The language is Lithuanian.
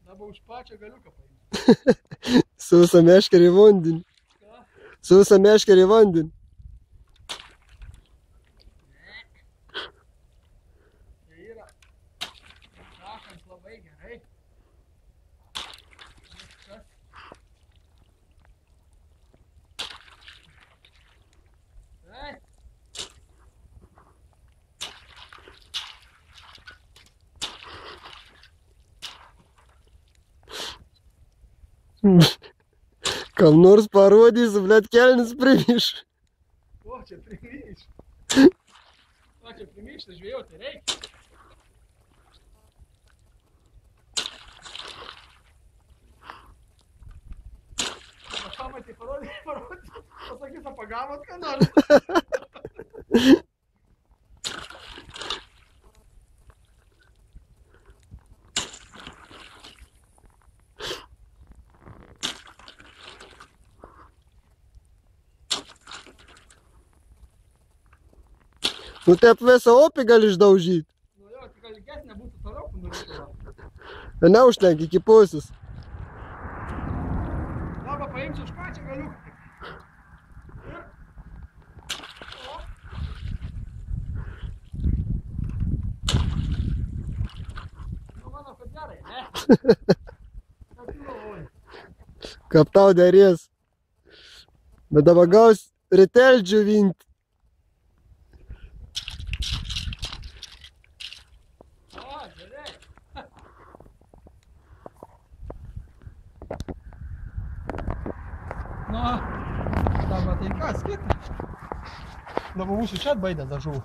Dabar už pačią galiuką paimti. Sausą meškerį į vandenį. Ką? Sausą meškerį į vandenį. Tai yra šakams labai gerai. Viskas. Ei. Kam nors parodysiu, blet, kelnis primiš. O, čia primyš. O, čia primyš, tai žvėjoti reikia. Pašamai, tai parodė. Pasakys, o pagavot ką nors. Nu taip visą opį gali išdaužyti. Nu jo, tik gal ilgesnė būtų toliau nurytavo. Neužtenk iki pusės. Dabar paimsiu už pačią galiuką. Ir. O. Nu, manau, kad gerai, ne? Ką tu galvoji? Kaip tau derės. Bet dabar gaus rytel džiovinti. O, gerai. Nu, dabar tai kas kita? Dabar mūsų čia atbaidė tą žuvų.